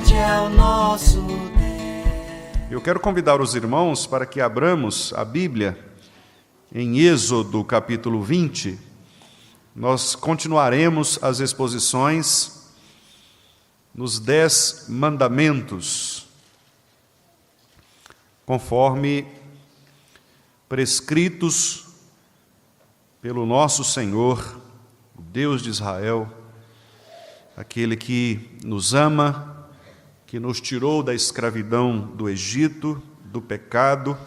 forte é o nosso Deus. Eu quero convidar os irmãos para que abramos a Bíblia em Êxodo, capítulo 20. Nós continuaremos as exposições nos 10 mandamentos, conforme prescritos pelo nosso Senhor, o Deus de Israel, aquele que nos ama, que nos tirou da escravidão do Egito, do pecado,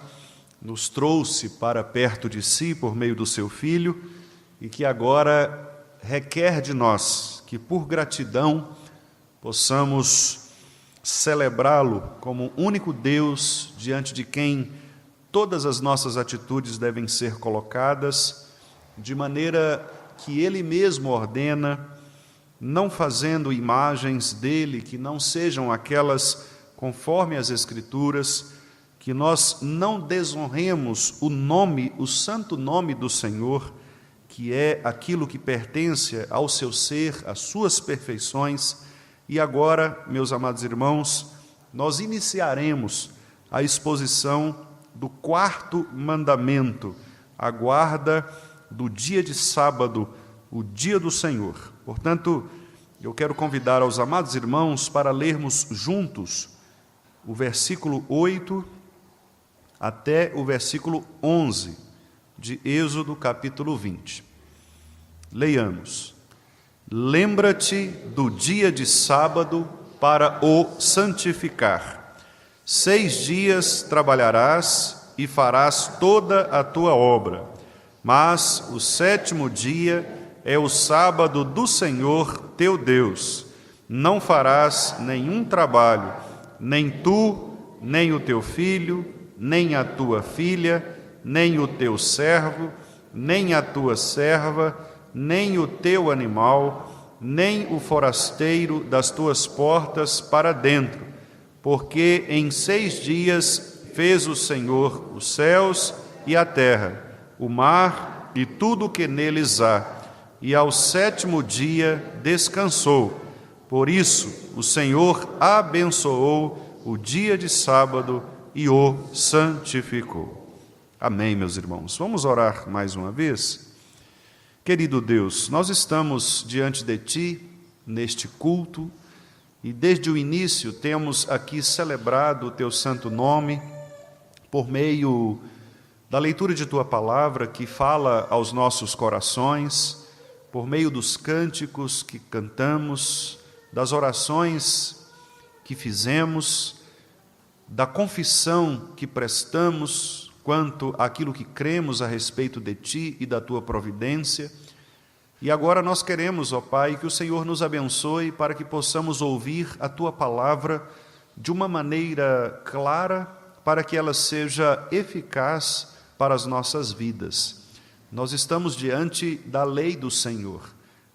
nos trouxe para perto de si por meio do seu Filho e que agora requer de nós que, por gratidão, possamos celebrá-lo como único Deus diante de quem todas as nossas atitudes devem ser colocadas, de maneira que Ele mesmo ordena, não fazendo imagens dele que não sejam aquelas conforme as Escrituras, que nós não desonremos o nome, o santo nome do Senhor, que é aquilo que pertence ao seu ser, às suas perfeições. E agora, meus amados irmãos, nós iniciaremos a exposição do 4º mandamento, a guarda do dia de sábado, o dia do Senhor. Portanto, eu quero convidar aos amados irmãos para lermos juntos o versículo 8 até o versículo 11 de Êxodo, capítulo 20. Leiamos. Lembra-te do dia de sábado para o santificar. 6 dias trabalharás e farás toda a tua obra, mas o 7º dia é o sábado do Senhor teu Deus. Não farás nenhum trabalho, nem tu, nem o teu filho, nem a tua filha, nem o teu servo, nem a tua serva, nem o teu animal, nem o forasteiro das tuas portas para dentro, porque em 6 dias fez o Senhor os céus e a terra, o mar e tudo o que neles há, e ao 7º dia descansou. Por isso o Senhor abençoou o dia de sábado e o santificou. Amém, meus irmãos. Vamos orar mais uma vez? Querido Deus, nós estamos diante de Ti neste culto e desde o início temos aqui celebrado o Teu santo nome por meio da leitura de Tua palavra que fala aos nossos corações, por meio dos cânticos que cantamos, das orações que fizemos, da confissão que prestamos quanto àquilo que cremos a respeito de Ti e da Tua providência. E agora nós queremos, ó Pai, que o Senhor nos abençoe para que possamos ouvir a Tua palavra de uma maneira clara, para que ela seja eficaz para as nossas vidas. Nós estamos diante da lei do Senhor,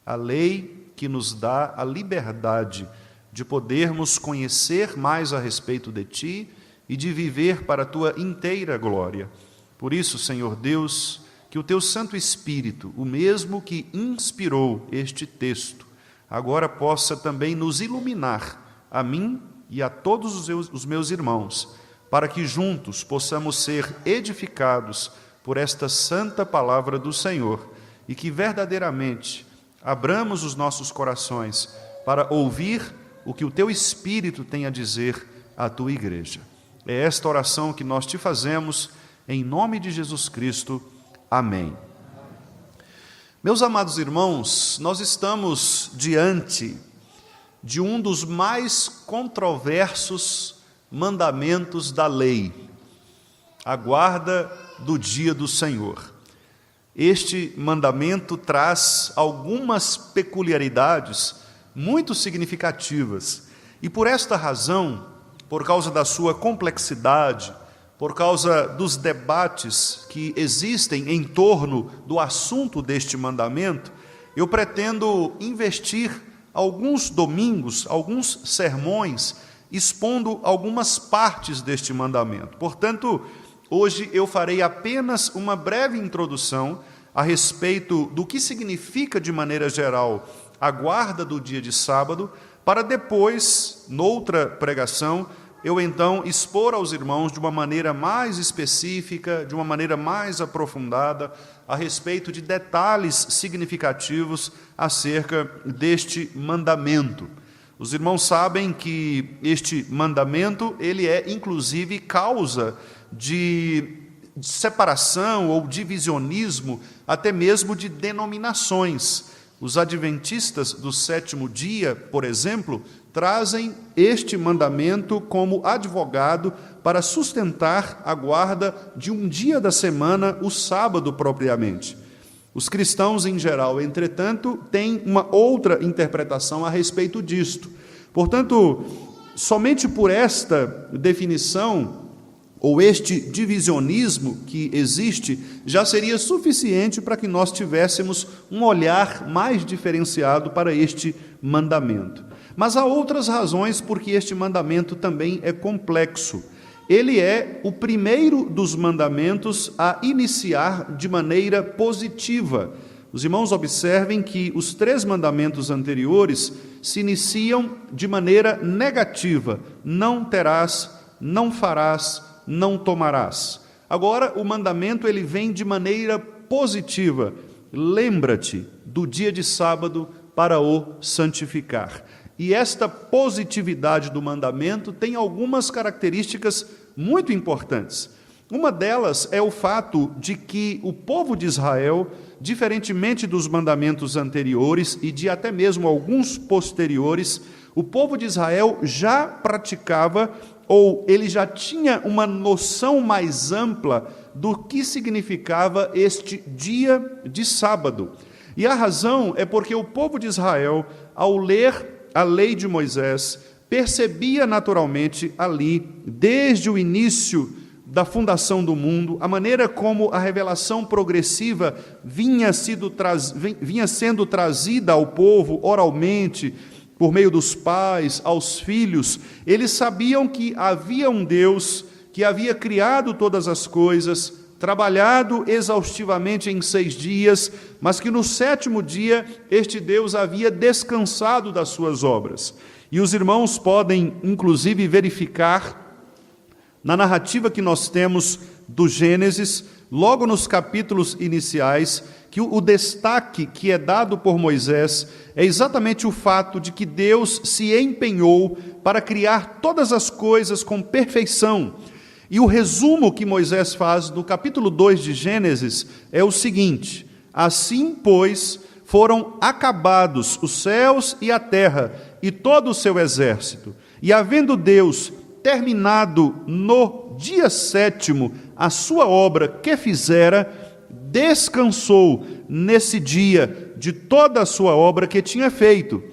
a lei que nos dá a liberdade de podermos conhecer mais a respeito de Ti e de viver para a Tua inteira glória. Por isso, Senhor Deus, que o Teu Santo Espírito, o mesmo que inspirou este texto, agora possa também nos iluminar, a mim e a todos os meus irmãos, para que juntos possamos ser edificados por esta santa palavra do Senhor e que verdadeiramente abramos os nossos corações para ouvir o que o Teu Espírito tem a dizer à Tua igreja. É esta oração que nós Te fazemos em nome de Jesus Cristo. Amém. Meus amados irmãos, nós estamos diante de um dos mais controversos mandamentos da lei, a guarda do dia do Senhor. Este mandamento traz algumas peculiaridades muito significativas e por esta razão, por causa da sua complexidade, por causa dos debates que existem em torno do assunto deste mandamento, eu pretendo investir alguns domingos, alguns sermões, expondo algumas partes deste mandamento. Portanto, hoje eu farei apenas uma breve introdução a respeito do que significa, de maneira geral, a guarda do dia de sábado, para depois, noutra pregação, eu então expor aos irmãos de uma maneira mais específica, de uma maneira mais aprofundada, a respeito de detalhes significativos acerca deste mandamento. Os irmãos sabem que este mandamento, ele é inclusive causa de separação ou divisionismo, até mesmo de denominações. Os adventistas do sétimo dia, por exemplo, trazem este mandamento como advogado para sustentar a guarda de um dia da semana, o sábado propriamente. Os cristãos em geral, entretanto, têm uma outra interpretação a respeito disto. Portanto, somente por esta definição, ou este divisionismo que existe, já seria suficiente para que nós tivéssemos um olhar mais diferenciado para este mandamento. Mas há outras razões porque este mandamento também é complexo. Ele é o primeiro dos mandamentos a iniciar de maneira positiva. Os irmãos observem que os 3 mandamentos anteriores se iniciam de maneira negativa: não terás, não farás, não tomarás. Agora, o mandamento ele vem de maneira positiva: lembra-te do dia de sábado para o santificar. E esta positividade do mandamento tem algumas características muito importantes. Uma delas é o fato de que o povo de Israel, diferentemente dos mandamentos anteriores e de até mesmo alguns posteriores, o povo de Israel já praticava, ou ele já tinha uma noção mais ampla do que significava este dia de sábado. E a razão é porque o povo de Israel, ao ler a lei de Moisés, percebia naturalmente ali, desde o início da fundação do mundo, a maneira como a revelação progressiva vinha sendo trazida ao povo oralmente, por meio dos pais, aos filhos. Eles sabiam que havia um Deus que havia criado todas as coisas, trabalhado exaustivamente em 6 dias, mas que no 7º dia este Deus havia descansado das suas obras. E os irmãos podem, inclusive, verificar na narrativa que nós temos do Gênesis, logo nos capítulos iniciais, que o destaque que é dado por Moisés é exatamente o fato de que Deus se empenhou para criar todas as coisas com perfeição. E o resumo que Moisés faz do capítulo 2 de Gênesis é o seguinte: assim, pois, foram acabados os céus e a terra e todo o seu exército, e havendo Deus terminado no dia 7º a sua obra que fizera, descansou nesse dia de toda a sua obra que tinha feito,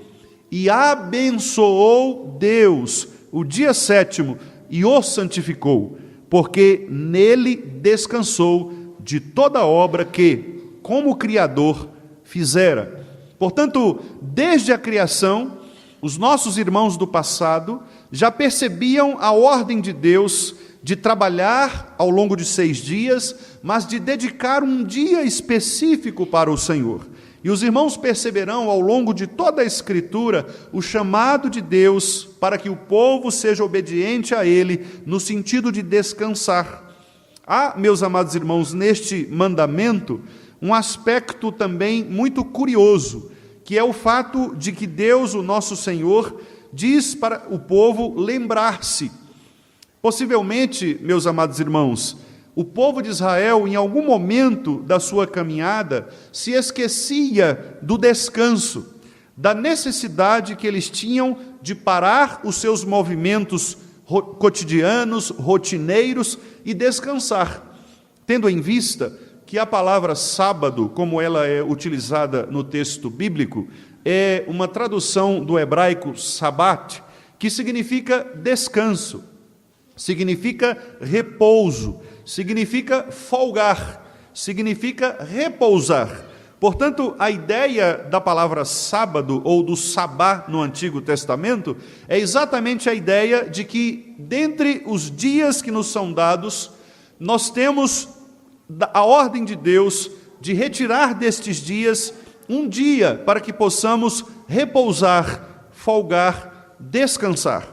e abençoou Deus o dia 7º e o santificou, porque nele descansou de toda a obra que, como Criador, fizera. Portanto, desde a criação, os nossos irmãos do passado já percebiam a ordem de Deus de trabalhar ao longo de 6 dias, mas de dedicar um dia específico para o Senhor. E os irmãos perceberão ao longo de toda a Escritura o chamado de Deus para que o povo seja obediente a Ele, no sentido de descansar. Há, meus amados irmãos, neste mandamento, um aspecto também muito curioso, que é o fato de que Deus, o nosso Senhor, diz para o povo lembrar-se. Possivelmente, meus amados irmãos, o povo de Israel, em algum momento da sua caminhada, se esquecia do descanso, da necessidade que eles tinham de parar os seus movimentos cotidianos, rotineiros e descansar, tendo em vista que a palavra sábado, como ela é utilizada no texto bíblico, é uma tradução do hebraico sabat, que significa descanso, significa repouso, significa folgar, significa repousar. Portanto, a ideia da palavra sábado, ou do sabá no Antigo Testamento, é exatamente a ideia de que, dentre os dias que nos são dados, nós temos a ordem de Deus de retirar destes dias um dia para que possamos repousar, folgar descansar.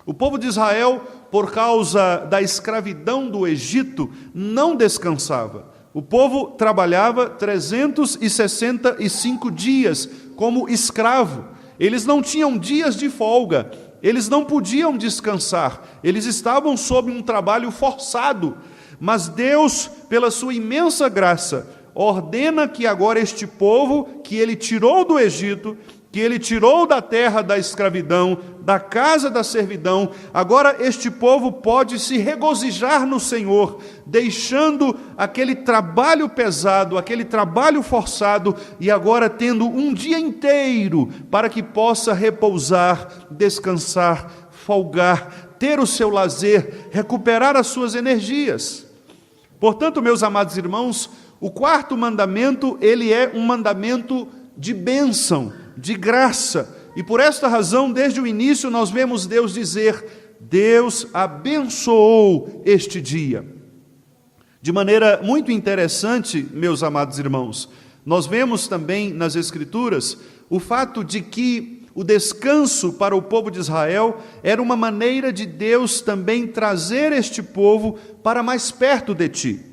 O povo de Israel, por causa da escravidão do Egito, não descansava. O povo trabalhava 365 dias como escravo. Eles não tinham dias de folga, eles não podiam descansar, eles estavam sob um trabalho forçado. Mas Deus, pela sua imensa graça, ordena que agora este povo, que Ele tirou do Egito, que Ele tirou da terra da escravidão, da casa da servidão, agora este povo pode se regozijar no Senhor, deixando aquele trabalho pesado, aquele trabalho forçado, e agora tendo um dia inteiro para que possa repousar, descansar, folgar, ter o seu lazer, recuperar as suas energias. Portanto, meus amados irmãos, o quarto mandamento, ele é um mandamento de bênção, de graça. E por esta razão, desde o início, nós vemos Deus dizer: Deus abençoou este dia. De maneira muito interessante, meus amados irmãos, nós vemos também nas Escrituras o fato de que o descanso para o povo de Israel era uma maneira de Deus também trazer este povo para mais perto de ti.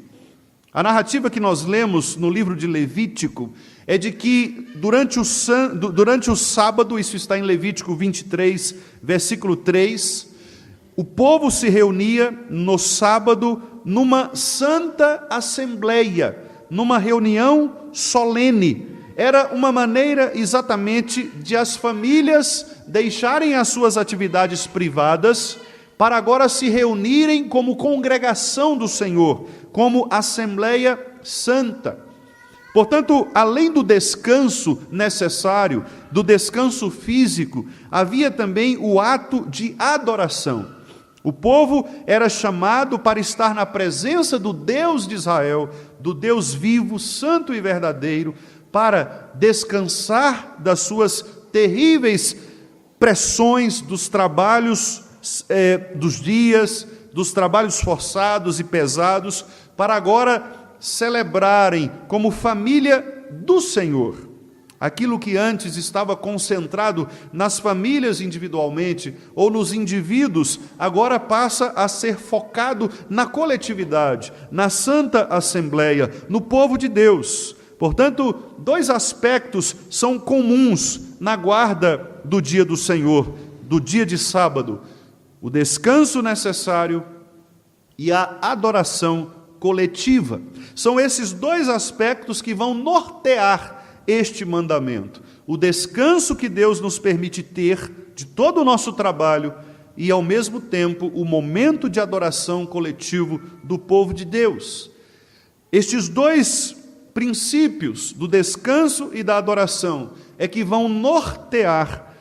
A narrativa que nós lemos no livro de Levítico é de que durante o sábado, isso está em Levítico 23, versículo 3, o povo se reunia no sábado numa santa assembleia, numa reunião solene. Era uma maneira exatamente de as famílias deixarem as suas atividades privadas para agora se reunirem como congregação do Senhor, como Assembleia Santa. Portanto, além do descanso necessário, do descanso físico, havia também o ato de adoração. O povo era chamado para estar na presença do Deus de Israel, do Deus vivo, santo e verdadeiro, para descansar das suas terríveis pressões, dos trabalhos dos dias, dos trabalhos forçados e pesados, para agora celebrarem como família do Senhor. Aquilo que antes estava concentrado nas famílias individualmente ou nos indivíduos, agora passa a ser focado na coletividade, na Santa Assembleia, no povo de Deus. Portanto, dois aspectos são comuns na guarda do dia do Senhor, do dia de sábado: o descanso necessário e a adoração coletiva. São esses dois aspectos que vão nortear este mandamento: o descanso que Deus nos permite ter de todo o nosso trabalho e, ao mesmo tempo, o momento de adoração coletivo do povo de Deus. Estes dois princípios do descanso e da adoração é que vão nortear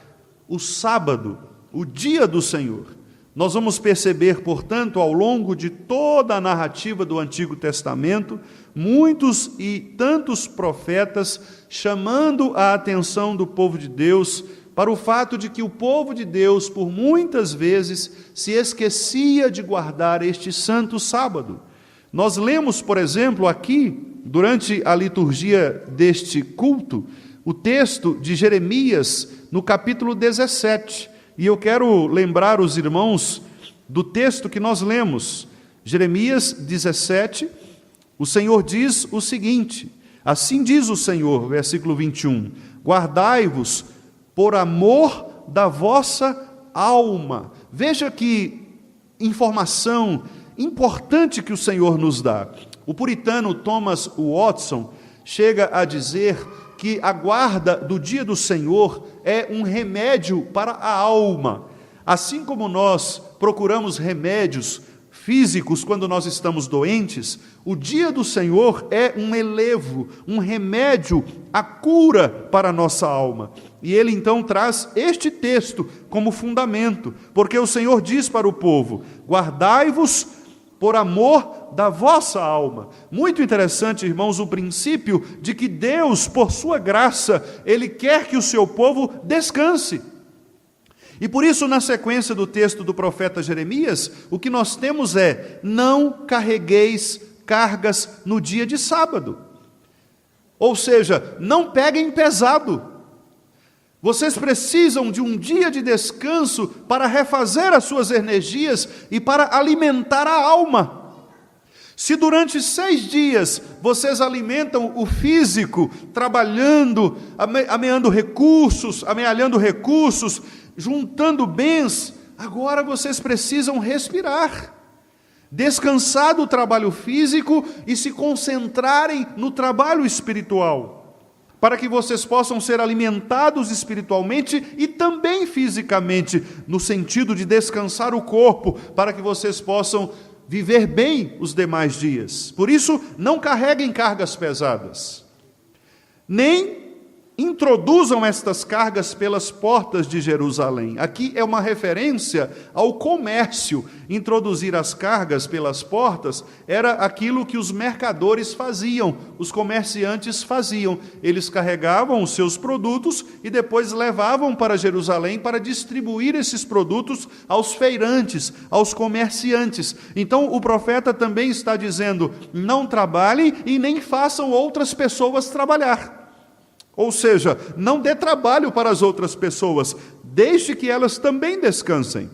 o sábado, o dia do Senhor. Nós vamos perceber, portanto, ao longo de toda a narrativa do Antigo Testamento, muitos e tantos profetas chamando a atenção do povo de Deus para o fato de que o povo de Deus, por muitas vezes, se esquecia de guardar este santo sábado. Nós lemos, por exemplo, aqui, durante a liturgia deste culto, o texto de Jeremias, no capítulo 17. E eu quero lembrar os irmãos do texto que nós lemos. Jeremias 17, o Senhor diz o seguinte: assim diz o Senhor, versículo 21, guardai-vos por amor da vossa alma. Veja que informação importante que o Senhor nos dá. O puritano Thomas Watson chega a dizer que a guarda do dia do Senhor é um remédio para a alma. Assim como nós procuramos remédios físicos quando nós estamos doentes, o dia do Senhor é um elevo, um remédio, a cura para a nossa alma. E ele então traz este texto como fundamento, porque o Senhor diz para o povo: guardai-vos por amor da vossa alma. Muito interessante, irmãos, o princípio de que Deus, por sua graça, Ele quer que o seu povo descanse. E por isso, na sequência do texto do profeta Jeremias, o que nós temos é: não carregueis cargas no dia de sábado. Ou seja, não peguem pesado. Vocês precisam de um dia de descanso para refazer as suas energias e para alimentar a alma. Se durante 6 dias vocês alimentam o físico, trabalhando, amealhando recursos, juntando bens, agora vocês precisam respirar, descansar do trabalho físico e se concentrarem no trabalho espiritual, para que vocês possam ser alimentados espiritualmente e também fisicamente, no sentido de descansar o corpo, para que vocês possam viver bem os demais dias. Por isso, não carreguem cargas pesadas, nem introduzam estas cargas pelas portas de Jerusalém. Aqui é uma referência ao comércio. Introduzir as cargas pelas portas era aquilo que os mercadores faziam, os comerciantes faziam. Eles carregavam os seus produtos e depois levavam para Jerusalém para distribuir esses produtos aos feirantes, aos comerciantes. Então o profeta também está dizendo: não trabalhem e nem façam outras pessoas trabalhar. Ou seja, não dê trabalho para as outras pessoas, deixe que elas também descansem.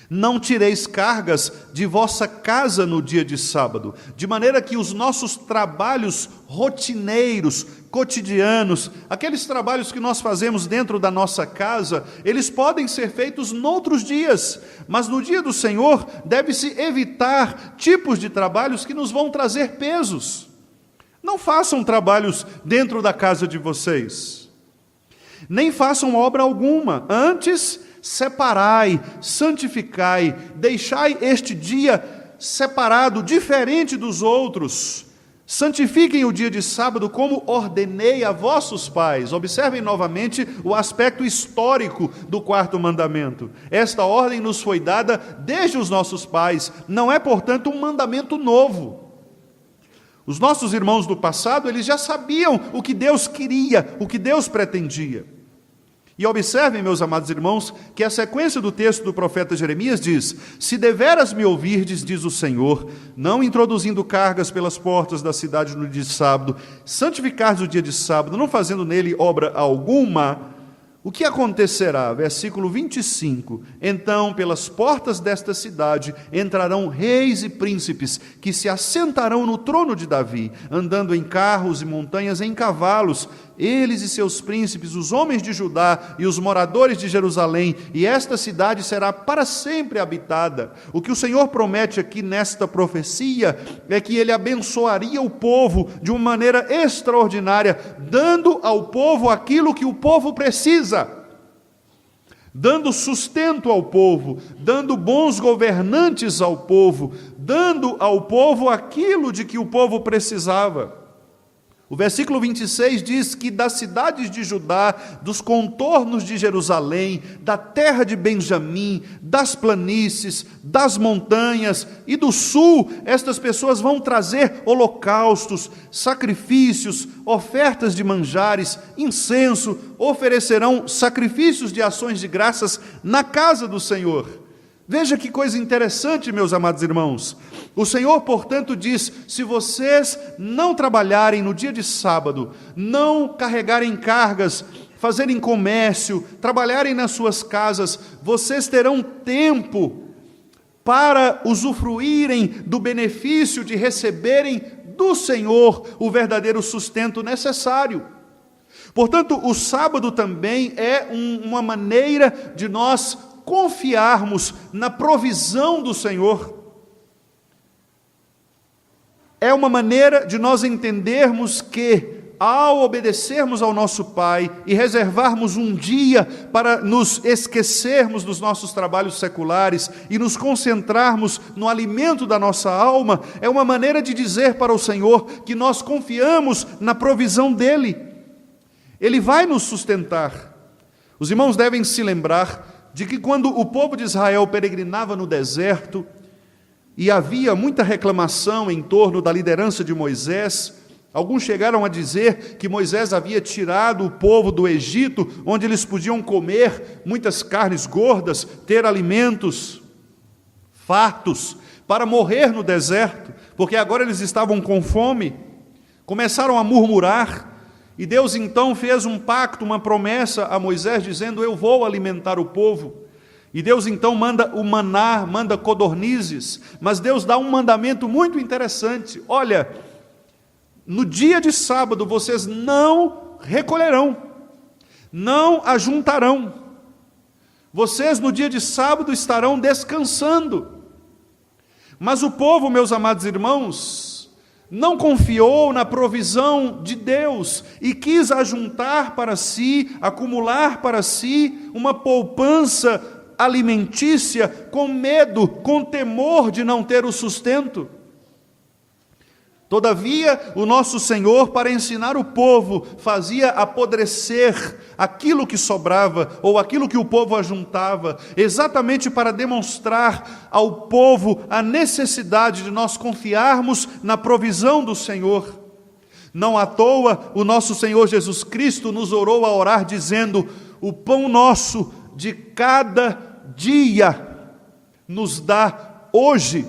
Não tireis cargas de vossa casa no dia de sábado, de maneira que os nossos trabalhos rotineiros, cotidianos, aqueles trabalhos que nós fazemos dentro da nossa casa, eles podem ser feitos noutros dias, mas no dia do Senhor deve-se evitar tipos de trabalhos que nos vão trazer pesos. Não façam trabalhos dentro da casa de vocês, nem façam obra alguma. Antes, separai, santificai, deixai este dia separado, diferente dos outros. Santifiquem o dia de sábado como ordenei a vossos pais. Observem novamente o aspecto histórico do 4º mandamento. Esta ordem nos foi dada desde os nossos pais, não é, portanto, um mandamento novo. Os nossos irmãos do passado, eles já sabiam o que Deus queria, o que Deus pretendia. E observem, meus amados irmãos, que a sequência do texto do profeta Jeremias diz: se deveras me ouvirdes, diz o Senhor, não introduzindo cargas pelas portas da cidade no dia de sábado, santificardes o dia de sábado, não fazendo nele obra alguma, o que acontecerá? Versículo 25. Então, pelas portas desta cidade entrarão reis e príncipes, que se assentarão no trono de Davi, andando em carros e montanhas em cavalos, eles e seus príncipes, os homens de Judá e os moradores de Jerusalém, e esta cidade será para sempre habitada. O que o Senhor promete aqui nesta profecia é que Ele abençoaria o povo de uma maneira extraordinária, dando ao povo aquilo que o povo precisa, dando sustento ao povo, dando bons governantes ao povo, dando ao povo aquilo de que o povo precisava. O versículo 26 diz que das cidades de Judá, dos contornos de Jerusalém, da terra de Benjamim, das planícies, das montanhas e do sul, estas pessoas vão trazer holocaustos, sacrifícios, ofertas de manjares, incenso, oferecerão sacrifícios de ações de graças na casa do Senhor. Veja que coisa interessante, meus amados irmãos. O Senhor, portanto, diz: se vocês não trabalharem no dia de sábado, não carregarem cargas, fazerem comércio, trabalharem nas suas casas, vocês terão tempo para usufruírem do benefício de receberem do Senhor o verdadeiro sustento necessário. Portanto, o sábado também é uma maneira de nós confiarmos na provisão do Senhor. É uma maneira de nós entendermos que, ao obedecermos ao nosso Pai e reservarmos um dia para nos esquecermos dos nossos trabalhos seculares e nos concentrarmos no alimento da nossa alma, é uma maneira de dizer para o Senhor que nós confiamos na provisão dEle. Ele vai nos sustentar. Os irmãos devem se lembrar de que quando o povo de Israel peregrinava no deserto, e havia muita reclamação em torno da liderança de Moisés, alguns chegaram a dizer que Moisés havia tirado o povo do Egito, onde eles podiam comer muitas carnes gordas, ter alimentos fartos, para morrer no deserto, porque agora eles estavam com fome. Começaram a murmurar, E Deus então fez um pacto, uma promessa a Moisés, dizendo: eu vou alimentar o povo. E Deus então manda o maná, manda codornizes, mas Deus dá um mandamento muito interessante: olha, no dia de sábado vocês não recolherão, não ajuntarão, vocês no dia de sábado estarão descansando. Mas o povo, meus amados irmãos, não confiou na provisão de Deus e quis ajuntar para si, acumular para si uma poupança alimentícia, com medo, com temor de não ter o sustento. Todavia, o nosso Senhor, para ensinar o povo, fazia apodrecer aquilo que sobrava, ou aquilo que o povo ajuntava, exatamente para demonstrar ao povo a necessidade de nós confiarmos na provisão do Senhor. Não à toa, o nosso Senhor Jesus Cristo nos orou a orar, dizendo: o pão nosso de cada dia nos dá hoje.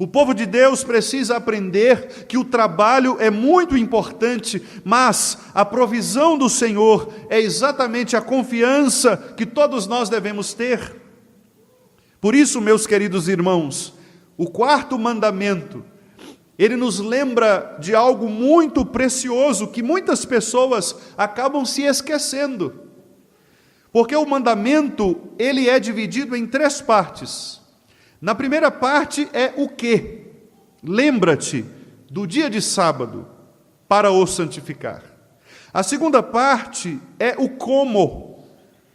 O povo de Deus precisa aprender que o trabalho é muito importante, mas a provisão do Senhor é exatamente a confiança que todos nós devemos ter. Por isso, meus queridos irmãos, o quarto mandamento, ele nos lembra de algo muito precioso que muitas pessoas acabam se esquecendo. Porque o mandamento, ele é dividido em 3 partes. Na primeira parte é o quê? Lembra-te do dia de sábado para o santificar. A segunda parte é o como.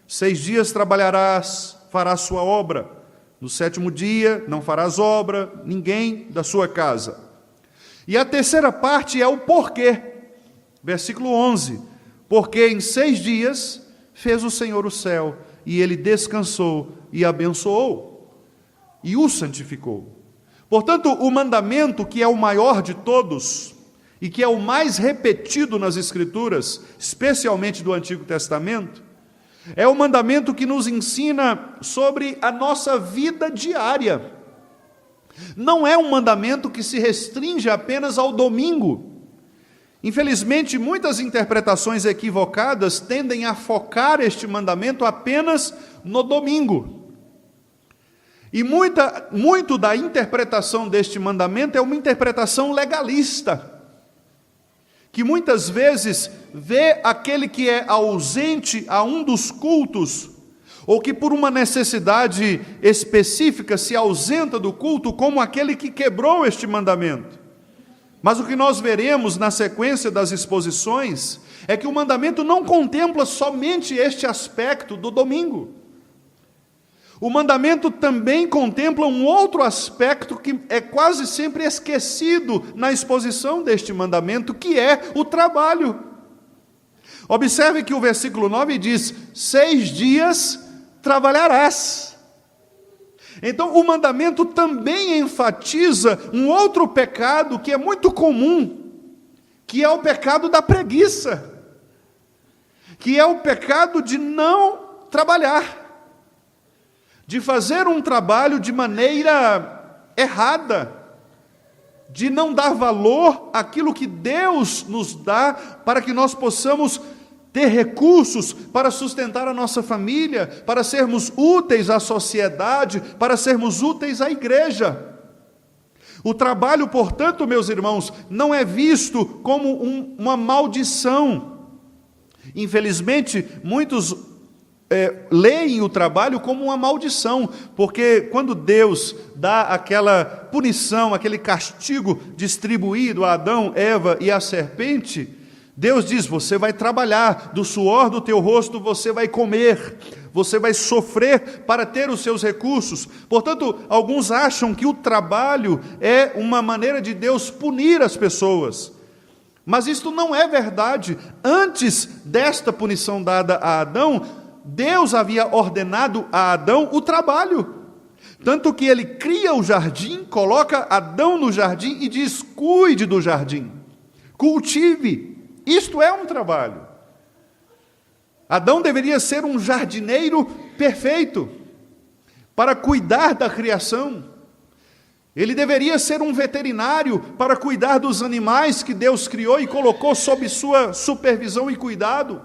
6 dias trabalharás, farás sua obra. No 7º dia não farás obra, ninguém da sua casa. E a terceira parte é o porquê. Versículo 11. Porque em 6 dias fez o Senhor o céu, e ele descansou e abençoou, e o santificou. Portanto, o mandamento, que é o maior de todos, e que é o mais repetido nas Escrituras, especialmente do Antigo Testamento, é o mandamento que nos ensina sobre a nossa vida diária. Não é um mandamento que se restringe apenas ao domingo. Infelizmente, muitas interpretações equivocadas tendem a focar este mandamento apenas no domingo. E muito da interpretação deste mandamento é uma interpretação legalista, que muitas vezes vê aquele que é ausente a um dos cultos, ou que por uma necessidade específica se ausenta do culto, como aquele que quebrou este mandamento. Mas o que nós veremos na sequência das exposições é que o mandamento não contempla somente este aspecto do domingo. O mandamento também contempla um outro aspecto que é quase sempre esquecido na exposição deste mandamento, que é o trabalho. Observe que o versículo 9 diz: 6 dias trabalharás. Então, o mandamento também enfatiza um outro pecado que é muito comum, que é o pecado da preguiça, que é o pecado de não trabalhar, de fazer um trabalho de maneira errada, de não dar valor àquilo que Deus nos dá para que nós possamos ter recursos para sustentar a nossa família, para sermos úteis à sociedade, para sermos úteis à igreja. O trabalho, portanto, meus irmãos, não é visto como uma maldição. Infelizmente, muitos leem o trabalho como uma maldição, porque quando Deus dá aquela punição, aquele castigo distribuído a Adão, Eva e a serpente, Deus diz: você vai trabalhar, do suor do teu rosto você vai comer, você vai sofrer para ter os seus recursos. Portanto, alguns acham que o trabalho é uma maneira de Deus punir as pessoas. Mas isto não é verdade. Antes desta punição dada a Adão, Deus havia ordenado a Adão o trabalho. Tanto que ele cria o jardim, coloca Adão no jardim e diz: cuide do jardim, cultive. Isto é um trabalho. Adão deveria ser um jardineiro perfeito, para cuidar da criação. Ele deveria ser um veterinário para cuidar dos animais que Deus criou e colocou sob sua supervisão e cuidado.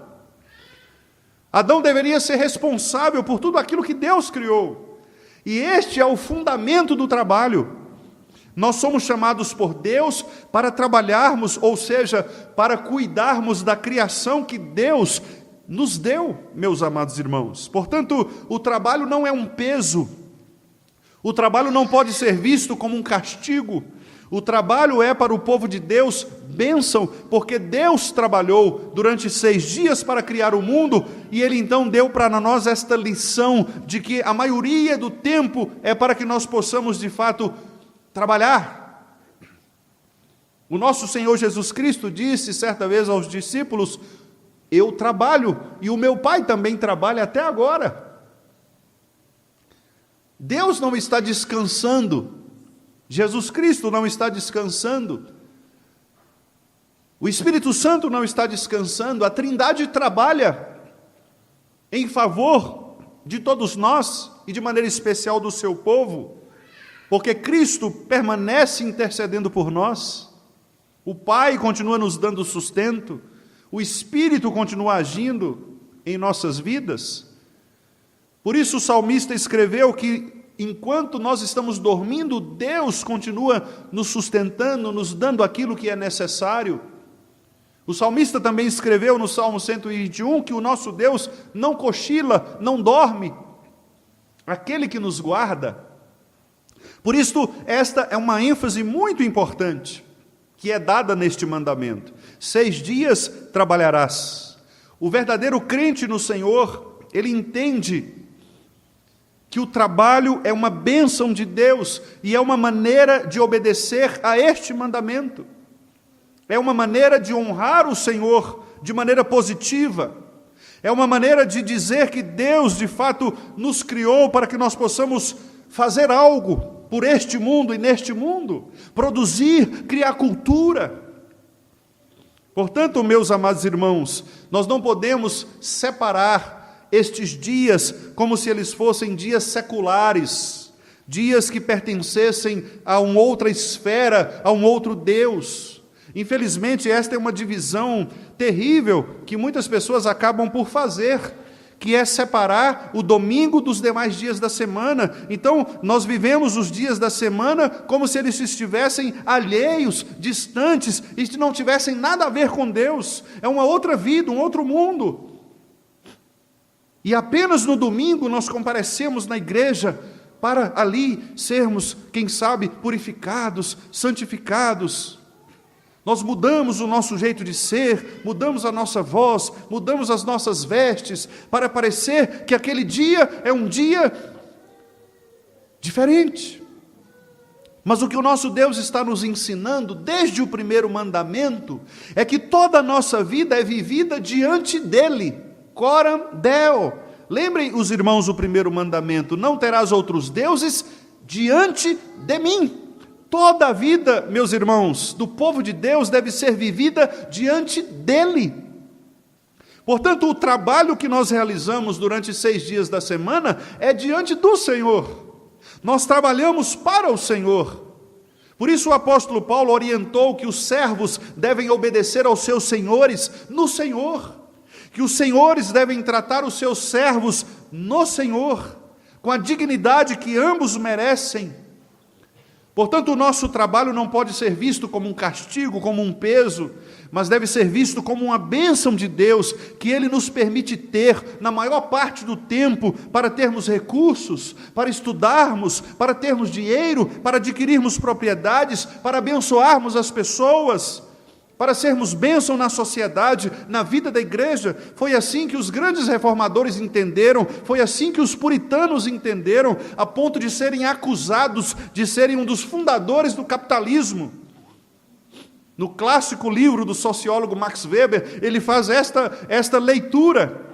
Adão deveria ser responsável por tudo aquilo que Deus criou. E este é o fundamento do trabalho. Nós somos chamados por Deus para trabalharmos, ou seja, para cuidarmos da criação que Deus nos deu, meus amados irmãos. Portanto, o trabalho não é um peso. O trabalho não pode ser visto como um castigo. O trabalho é para o povo de Deus bênção, porque Deus trabalhou durante 6 dias para criar o mundo, e Ele então deu para nós esta lição de que a maioria do tempo é para que nós possamos de fato trabalhar. O nosso Senhor Jesus Cristo disse certa vez aos discípulos: eu trabalho e o meu Pai também trabalha até agora. Deus não está descansando, Jesus Cristo não está descansando, o Espírito Santo não está descansando, a Trindade trabalha em favor de todos nós e de maneira especial do seu povo, porque Cristo permanece intercedendo por nós, o Pai continua nos dando sustento, o Espírito continua agindo em nossas vidas. Por isso o salmista escreveu que enquanto nós estamos dormindo, Deus continua nos sustentando, nos dando aquilo que é necessário. O salmista também escreveu no Salmo 121 que o nosso Deus não cochila, não dorme, aquele que nos guarda. Por isso, esta é uma ênfase muito importante que é dada neste mandamento. 6 dias trabalharás. O verdadeiro crente no Senhor, ele entende que o trabalho é uma bênção de Deus e é uma maneira de obedecer a este mandamento. É uma maneira de honrar o Senhor de maneira positiva. É uma maneira de dizer que Deus, de fato, nos criou para que nós possamos fazer algo por este mundo e neste mundo, produzir, criar cultura. Portanto, meus amados irmãos, nós não podemos separar estes dias como se eles fossem dias seculares, dias que pertencessem a uma outra esfera, a um outro Deus. Infelizmente, esta é uma divisão terrível que muitas pessoas acabam por fazer, que é separar o domingo dos demais dias da semana. Então, nós vivemos os dias da semana como se eles estivessem alheios, distantes, e não tivessem nada a ver com Deus. É uma outra vida, um outro mundo. E apenas no domingo nós comparecemos na igreja para ali sermos, quem sabe, purificados, santificados. Nós mudamos o nosso jeito de ser, mudamos a nossa voz, mudamos as nossas vestes, para parecer que aquele dia é um dia diferente. Mas o que o nosso Deus está nos ensinando, desde o primeiro mandamento, é que toda a nossa vida é vivida diante dEle. Coram Deo. Lembrem os irmãos o primeiro mandamento: não terás outros deuses diante de mim. Toda a vida, meus irmãos, do povo de Deus deve ser vivida diante dEle. Portanto, o trabalho que nós realizamos durante 6 dias da semana é diante do Senhor. Nós trabalhamos para o Senhor. Por isso o apóstolo Paulo orientou que os servos devem obedecer aos seus senhores no Senhor, que os senhores devem tratar os seus servos no Senhor, com a dignidade que ambos merecem. Portanto, o nosso trabalho não pode ser visto como um castigo, como um peso, mas deve ser visto como uma bênção de Deus, que Ele nos permite ter, na maior parte do tempo, para termos recursos, para estudarmos, para termos dinheiro, para adquirirmos propriedades, para abençoarmos as pessoas, para sermos bênção na sociedade, na vida da igreja. Foi assim que os grandes reformadores entenderam, foi assim que os puritanos entenderam, a ponto de serem acusados de serem um dos fundadores do capitalismo. No clássico livro do sociólogo Max Weber, ele faz esta leitura,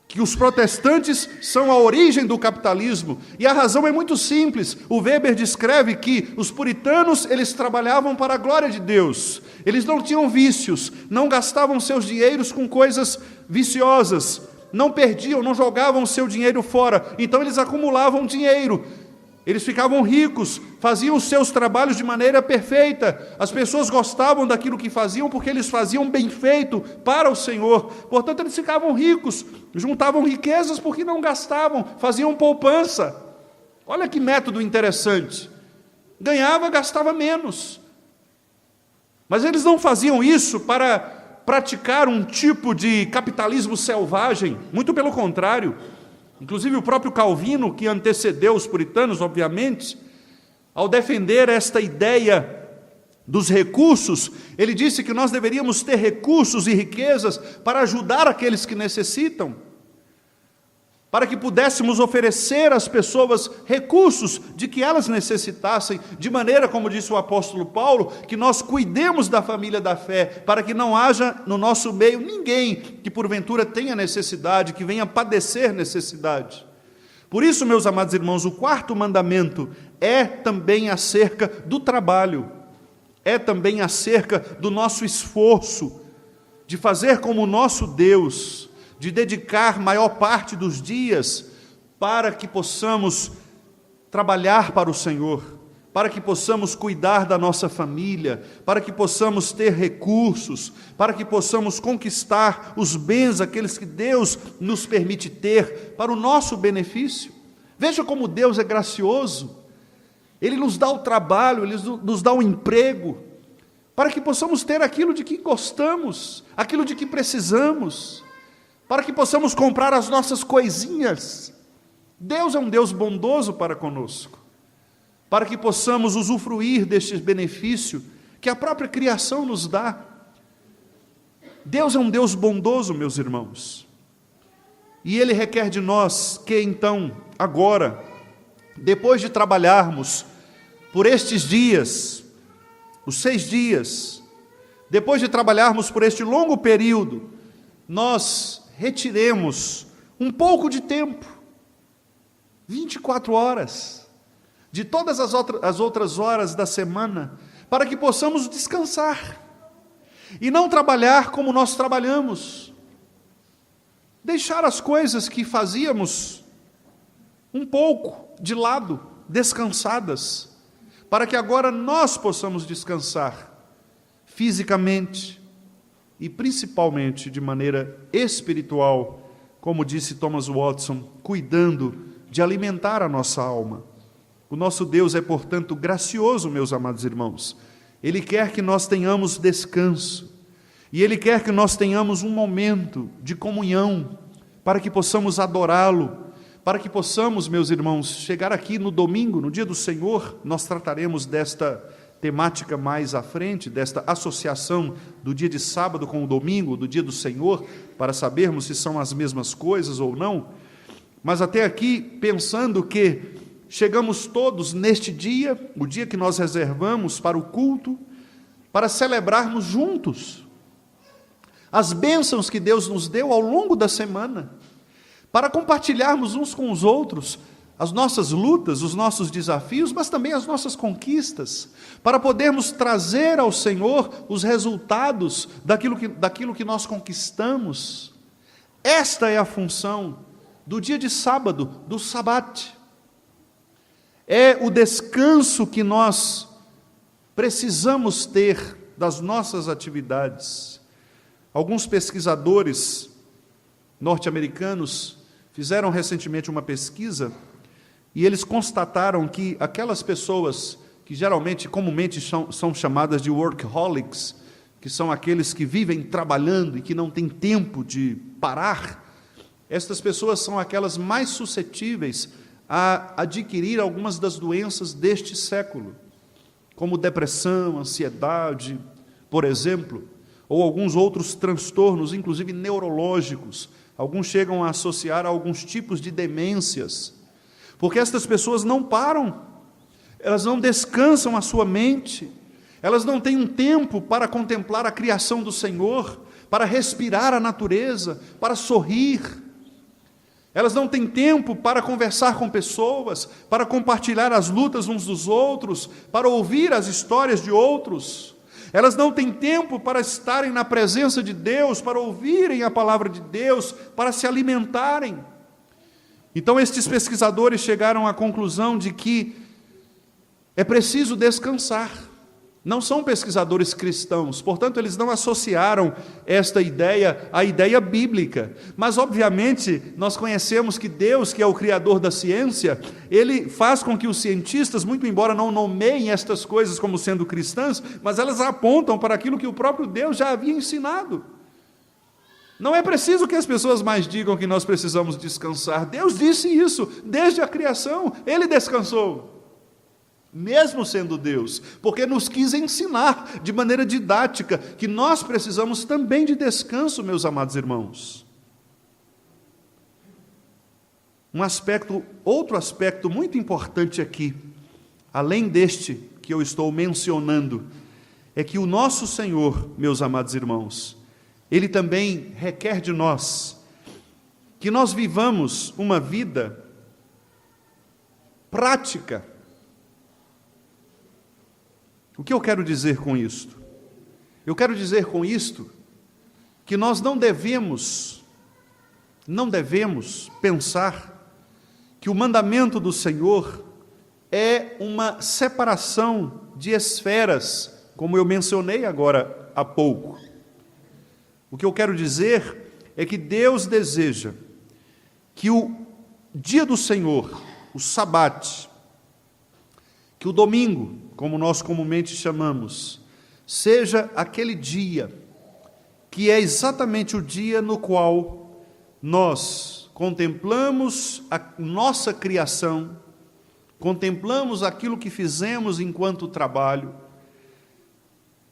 que os protestantes são a origem do capitalismo, e a razão é muito simples. O Weber descreve que os puritanos, eles trabalhavam para a glória de Deus, eles não tinham vícios, não gastavam seus dinheiros com coisas viciosas, não perdiam, não jogavam seu dinheiro fora, então eles acumulavam dinheiro, Eles ficavam ricos, faziam os seus trabalhos de maneira perfeita. As pessoas gostavam daquilo que faziam porque eles faziam bem feito para o Senhor. Portanto, eles ficavam ricos, juntavam riquezas porque não gastavam, faziam poupança. Olha que método interessante. Ganhava, gastava menos. Mas eles não faziam isso para praticar um tipo de capitalismo selvagem, muito pelo contrário. Inclusive o próprio Calvino, que antecedeu os puritanos, obviamente, ao defender esta ideia dos recursos, ele disse que nós deveríamos ter recursos e riquezas para ajudar aqueles que necessitam, para que pudéssemos oferecer às pessoas recursos de que elas necessitassem, de maneira, como disse o apóstolo Paulo, que nós cuidemos da família da fé, para que não haja no nosso meio ninguém que porventura tenha necessidade, que venha padecer necessidade. Por isso, meus amados irmãos, o quarto mandamento é também acerca do trabalho, é também acerca do nosso esforço, de fazer como o nosso Deus, de dedicar maior parte dos dias para que possamos trabalhar para o Senhor, para que possamos cuidar da nossa família, para que possamos ter recursos, para que possamos conquistar os bens, aqueles que Deus nos permite ter, para o nosso benefício. Veja como Deus é gracioso. Ele nos dá o trabalho, Ele nos dá o emprego, para que possamos ter aquilo de que gostamos, aquilo de que precisamos, para que possamos comprar as nossas coisinhas. Deus é um Deus bondoso para conosco, para que possamos usufruir deste benefício que a própria criação nos dá. Deus é um Deus bondoso, meus irmãos, e Ele requer de nós que então, agora, depois de trabalharmos por estes dias, os 6 dias, depois de trabalharmos por este longo período, nós retiremos um pouco de tempo, 24 horas, de todas as outras horas da semana, para que possamos descansar, e não trabalhar como nós trabalhamos, deixar as coisas que fazíamos um pouco de lado, descansadas, para que agora nós possamos descansar, fisicamente, e principalmente de maneira espiritual, como disse Thomas Watson, cuidando de alimentar a nossa alma. O nosso Deus é, portanto, gracioso, meus amados irmãos. Ele quer que nós tenhamos descanso, e Ele quer que nós tenhamos um momento de comunhão, para que possamos adorá-lo, para que possamos, meus irmãos, chegar aqui no domingo, no dia do Senhor. Nós trataremos desta temática mais à frente, desta associação do dia de sábado com o domingo, do dia do Senhor, para sabermos se são as mesmas coisas ou não. Mas até aqui, pensando que chegamos todos neste dia, o dia que nós reservamos para o culto, para celebrarmos juntos as bênçãos que Deus nos deu ao longo da semana, para compartilharmos uns com os outros as nossas lutas, os nossos desafios, mas também as nossas conquistas, para podermos trazer ao Senhor os resultados daquilo que nós conquistamos. Esta é a função do dia de sábado, do sabate. É o descanso que nós precisamos ter das nossas atividades. Alguns pesquisadores norte-americanos fizeram recentemente uma pesquisa e eles constataram que aquelas pessoas que geralmente, comumente são chamadas de workaholics, que são aqueles que vivem trabalhando e que não têm tempo de parar, estas pessoas são aquelas mais suscetíveis a adquirir algumas das doenças deste século, como depressão, ansiedade, por exemplo, ou alguns outros transtornos, inclusive neurológicos. Alguns chegam a associar a alguns tipos de demências, porque estas pessoas não param, elas não descansam a sua mente, elas não têm um tempo para contemplar a criação do Senhor, para respirar a natureza, para sorrir. Elas não têm tempo para conversar com pessoas, para compartilhar as lutas uns dos outros, para ouvir as histórias de outros. Elas não têm tempo para estarem na presença de Deus, para ouvirem a palavra de Deus, para se alimentarem. Então, estes pesquisadores chegaram à conclusão de que É preciso descansar. Não são pesquisadores cristãos, portanto, eles não associaram esta ideia à ideia bíblica. Mas, obviamente, nós conhecemos que Deus, que é o Criador da ciência, Ele faz com que os cientistas, muito embora não nomeiem estas coisas como sendo cristãs, mas elas apontam para aquilo que o próprio Deus já havia ensinado. Não é preciso que as pessoas mais digam que nós precisamos descansar. Deus disse isso desde a criação, Ele descansou. Mesmo sendo Deus, porque nos quis ensinar de maneira didática que nós precisamos também de descanso, meus amados irmãos. Outro aspecto muito importante aqui, além deste que eu estou mencionando, é que o nosso Senhor, meus amados irmãos, Ele também requer de nós que nós vivamos uma vida prática. O que eu quero dizer com isto? Eu quero dizer com isto que nós não devemos pensar que o mandamento do Senhor é uma separação de esferas, como eu mencionei agora há pouco. O que eu quero dizer é que Deus deseja que o dia do Senhor, o sabate, que o domingo, como nós comumente chamamos, seja aquele dia que é exatamente o dia no qual nós contemplamos a nossa criação, contemplamos aquilo que fizemos enquanto trabalho,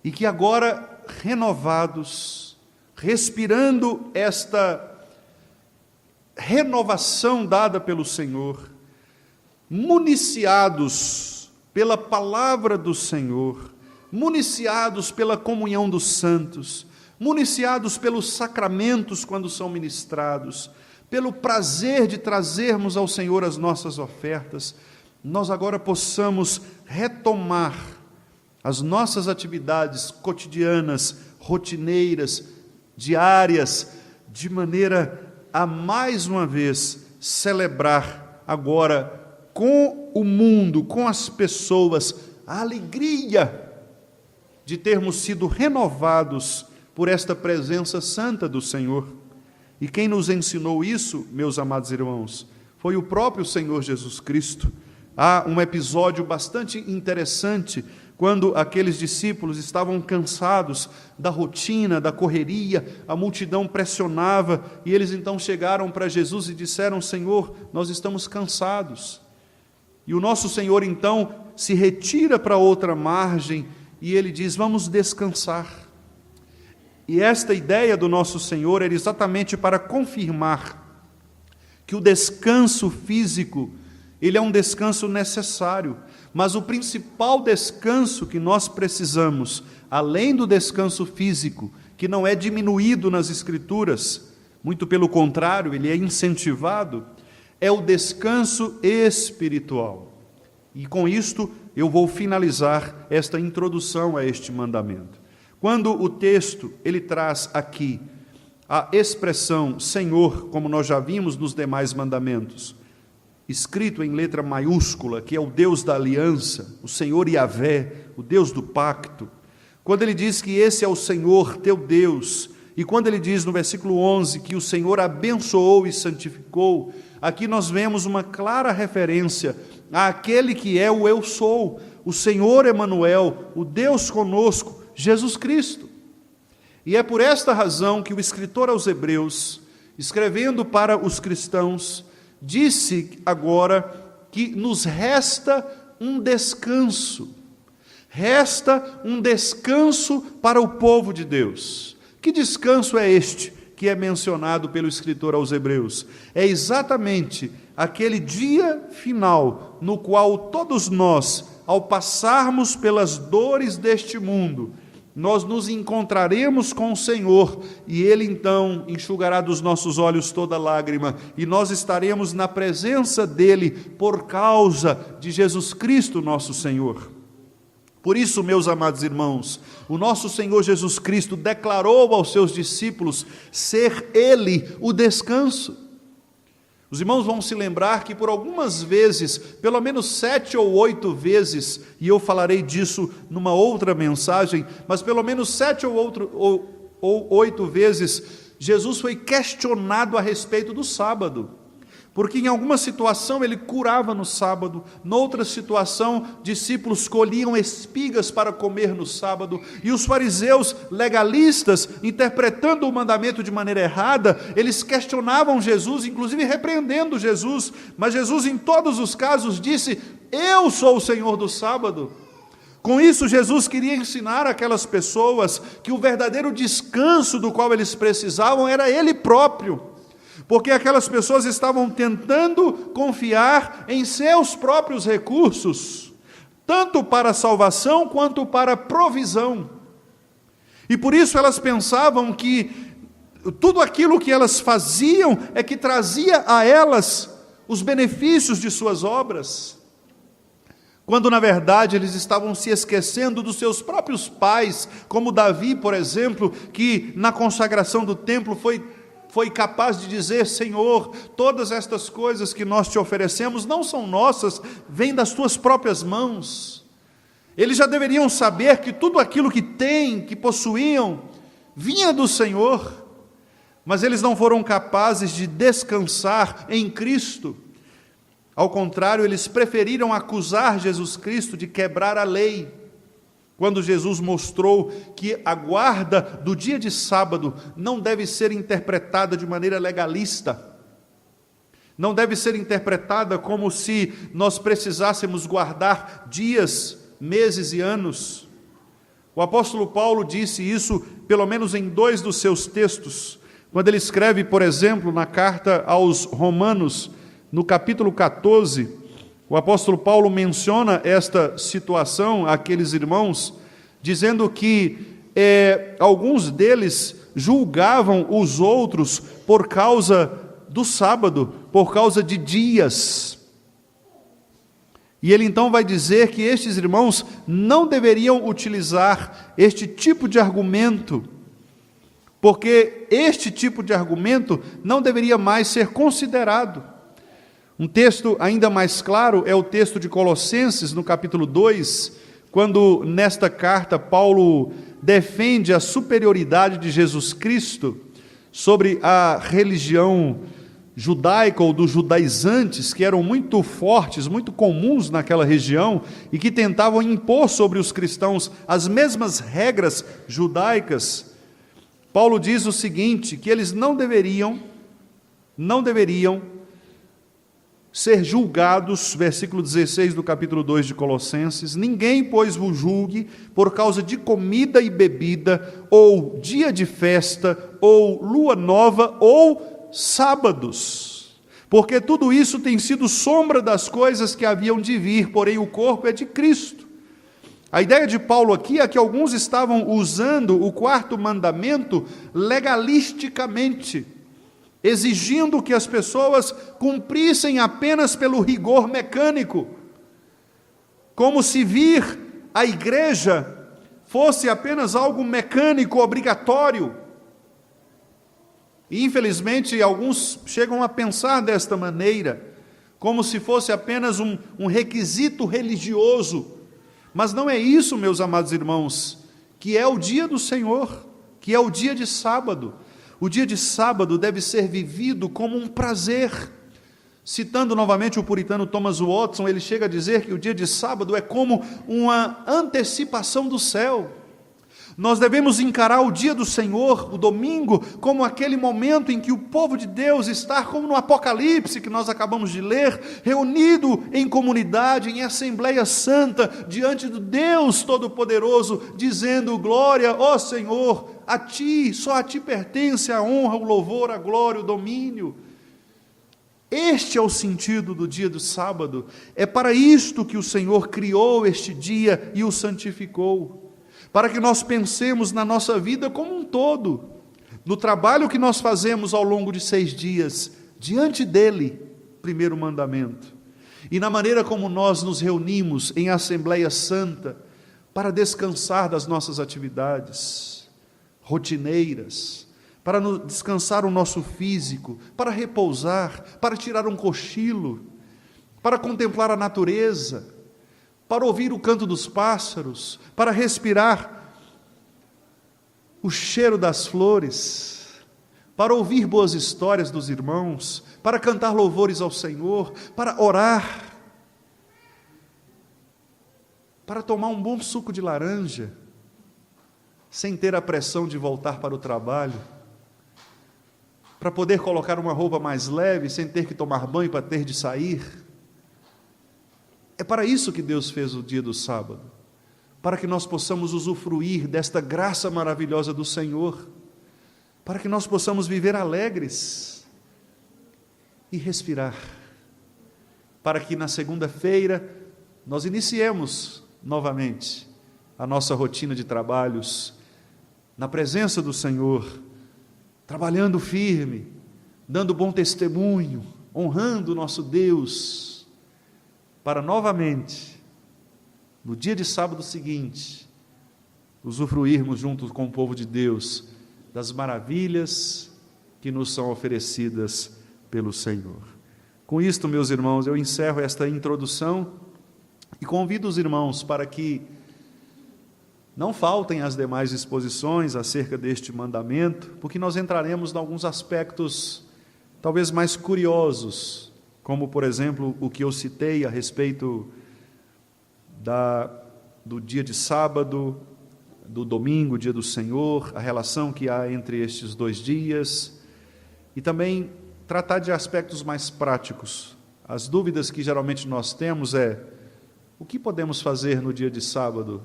e que agora, renovados, respirando esta renovação dada pelo Senhor, municiados pela palavra do Senhor, municiados pela comunhão dos santos, municiados pelos sacramentos quando são ministrados, pelo prazer de trazermos ao Senhor as nossas ofertas, nós agora possamos retomar as nossas atividades cotidianas, rotineiras, diárias, de maneira a, mais uma vez, celebrar agora com o mundo, com as pessoas, a alegria de termos sido renovados por esta presença santa do Senhor. E quem nos ensinou isso, meus amados irmãos, foi o próprio Senhor Jesus Cristo. Há um episódio bastante interessante, quando aqueles discípulos estavam cansados da rotina, da correria, a multidão pressionava, e eles então chegaram para Jesus e disseram: Senhor, nós estamos cansados. E o nosso Senhor, então, se retira para outra margem e Ele diz: vamos descansar. E esta ideia do nosso Senhor era exatamente para confirmar que o descanso físico, ele é um descanso necessário, mas o principal descanso que nós precisamos, além do descanso físico, que não é diminuído nas Escrituras, muito pelo contrário, ele é incentivado, é o descanso espiritual. E com isto eu vou finalizar esta introdução a este mandamento. Quando o texto ele traz aqui a expressão Senhor, como nós já vimos nos demais mandamentos, escrito em letra maiúscula, que é o Deus da aliança, o Senhor Yahvé, o Deus do pacto, quando ele diz que esse é o Senhor teu Deus, e quando ele diz no versículo 11 que o Senhor abençoou e santificou, aqui nós vemos uma clara referência àquele que é o Eu Sou, o Senhor Emanuel, o Deus conosco, Jesus Cristo. E é por esta razão que o escritor aos Hebreus, escrevendo para os cristãos, disse agora que nos resta um descanso para o povo de Deus. Que descanso é este que é mencionado pelo escritor aos Hebreus? É exatamente aquele dia final no qual todos nós, ao passarmos pelas dores deste mundo, nós nos encontraremos com o Senhor, e Ele então enxugará dos nossos olhos toda lágrima, e nós estaremos na presença dEle por causa de Jesus Cristo, nosso Senhor. Por isso, meus amados irmãos, o nosso Senhor Jesus Cristo declarou aos seus discípulos ser Ele o descanso. Os irmãos vão se lembrar que por algumas vezes, pelo menos 7 ou 8 vezes, e eu falarei disso numa outra mensagem, mas pelo menos 7 ou 8 vezes, Jesus foi questionado a respeito do sábado. Porque em alguma situação ele curava no sábado, noutra situação discípulos colhiam espigas para comer no sábado, e os fariseus legalistas, interpretando o mandamento de maneira errada, eles questionavam Jesus, inclusive repreendendo Jesus, mas Jesus em todos os casos disse: eu sou o Senhor do sábado. Com isso, Jesus queria ensinar aquelas pessoas que o verdadeiro descanso do qual eles precisavam era Ele próprio. Porque aquelas pessoas estavam tentando confiar em seus próprios recursos, tanto para a salvação quanto para a provisão. E por isso elas pensavam que tudo aquilo que elas faziam é que trazia a elas os benefícios de suas obras, quando na verdade eles estavam se esquecendo dos seus próprios pais, como Davi, por exemplo, que na consagração do templo foi capaz de dizer: Senhor, todas estas coisas que nós te oferecemos não são nossas, vêm das tuas próprias mãos. Eles já deveriam saber que tudo aquilo que têm, que possuíam, vinha do Senhor, mas eles não foram capazes de descansar em Cristo. Ao contrário, eles preferiram acusar Jesus Cristo de quebrar a lei, quando Jesus mostrou que a guarda do dia de sábado não deve ser interpretada de maneira legalista, não deve ser interpretada como se nós precisássemos guardar dias, meses e anos. O apóstolo Paulo disse isso, pelo menos em 2 dos seus textos, quando ele escreve, por exemplo, na carta aos Romanos, no capítulo 14, o apóstolo Paulo menciona esta situação àqueles irmãos, dizendo que alguns deles julgavam os outros por causa do sábado, por causa de dias. E ele então vai dizer que estes irmãos não deveriam utilizar este tipo de argumento, porque este tipo de argumento não deveria mais ser considerado. Um texto ainda mais claro é o texto de Colossenses, no capítulo 2, quando nesta carta Paulo defende a superioridade de Jesus Cristo sobre a religião judaica ou dos judaizantes, que eram muito fortes, muito comuns naquela região, e que tentavam impor sobre os cristãos as mesmas regras judaicas. Paulo diz o seguinte, que eles não deveriam ser julgados, versículo 16 do capítulo 2 de Colossenses: ninguém, pois, vos julgue por causa de comida e bebida, ou dia de festa, ou lua nova, ou sábados, porque tudo isso tem sido sombra das coisas que haviam de vir, porém o corpo é de Cristo. A ideia de Paulo aqui é que alguns estavam usando o 4º mandamento legalisticamente, exigindo que as pessoas cumprissem apenas pelo rigor mecânico, como se vir à igreja fosse apenas algo mecânico, obrigatório. E, infelizmente, alguns chegam a pensar desta maneira, como se fosse apenas um requisito religioso. Mas não é isso, meus amados irmãos, que é o dia do Senhor, que é o dia de sábado. O dia de sábado deve ser vivido como um prazer. Citando novamente o puritano Thomas Watson, ele chega a dizer que o dia de sábado é como uma antecipação do céu. Nós devemos encarar o dia do Senhor, o domingo, como aquele momento em que o povo de Deus está, como no Apocalipse que nós acabamos de ler, reunido em comunidade, em assembleia santa, diante do Deus Todo-Poderoso, dizendo: glória, ó Senhor, a Ti, só a Ti pertence a honra, o louvor, a glória, o domínio. Este é o sentido do dia do sábado. É para isto que o Senhor criou este dia e o santificou, para que nós pensemos na nossa vida como um todo, no trabalho que nós fazemos ao longo de 6 dias, diante dele, primeiro mandamento, e na maneira como nós nos reunimos em Assembleia Santa, para descansar das nossas atividades rotineiras, para descansar o nosso físico, para repousar, para tirar um cochilo, para contemplar a natureza, para ouvir o canto dos pássaros, para respirar o cheiro das flores, para ouvir boas histórias dos irmãos, para cantar louvores ao Senhor, para orar, para tomar um bom suco de laranja, sem ter a pressão de voltar para o trabalho, para poder colocar uma roupa mais leve, sem ter que tomar banho para ter de sair. É para isso que Deus fez o dia do sábado, para que nós possamos usufruir desta graça maravilhosa do Senhor, para que nós possamos viver alegres e respirar, para que na segunda-feira nós iniciemos novamente a nossa rotina de trabalhos, na presença do Senhor, trabalhando firme, dando bom testemunho, honrando o nosso Deus, para novamente, no dia de sábado seguinte, usufruirmos junto com o povo de Deus das maravilhas que nos são oferecidas pelo Senhor. Com isto, meus irmãos, eu encerro esta introdução e convido os irmãos para que não faltem as demais exposições acerca deste mandamento, porque nós entraremos em alguns aspectos talvez mais curiosos, como, por exemplo, o que eu citei a respeito do dia de sábado, do domingo, dia do Senhor, a relação que há entre estes dois dias, e também tratar de aspectos mais práticos. As dúvidas que geralmente nós temos o que podemos fazer no dia de sábado?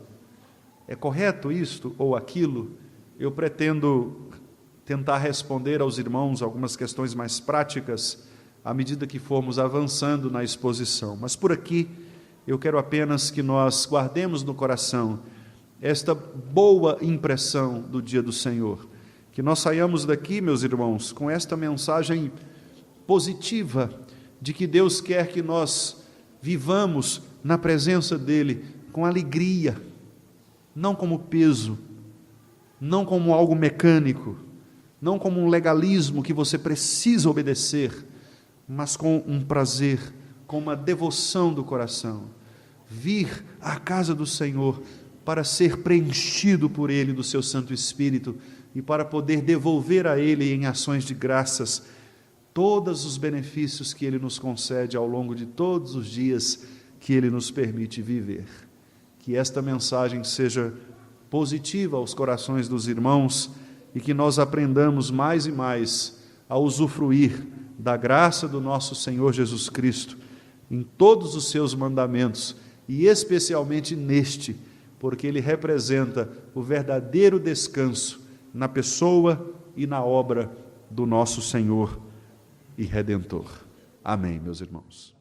É correto isto ou aquilo? Eu pretendo tentar responder aos irmãos algumas questões mais práticas à medida que formos avançando na exposição. Mas por aqui eu quero apenas que nós guardemos no coração esta boa impressão do dia do Senhor. Que nós saiamos daqui, meus irmãos, com esta mensagem positiva de que Deus quer que nós vivamos na presença dEle com alegria, não como peso, não como algo mecânico, não como um legalismo que você precisa obedecer, mas com um prazer, com uma devoção do coração. Vir à casa do Senhor para ser preenchido por Ele do seu Santo Espírito e para poder devolver a Ele em ações de graças todos os benefícios que Ele nos concede ao longo de todos os dias que Ele nos permite viver. Que esta mensagem seja positiva aos corações dos irmãos e que nós aprendamos mais e mais a usufruir da graça do nosso Senhor Jesus Cristo em todos os seus mandamentos e especialmente neste, porque ele representa o verdadeiro descanso na pessoa e na obra do nosso Senhor e Redentor. Amém, meus irmãos.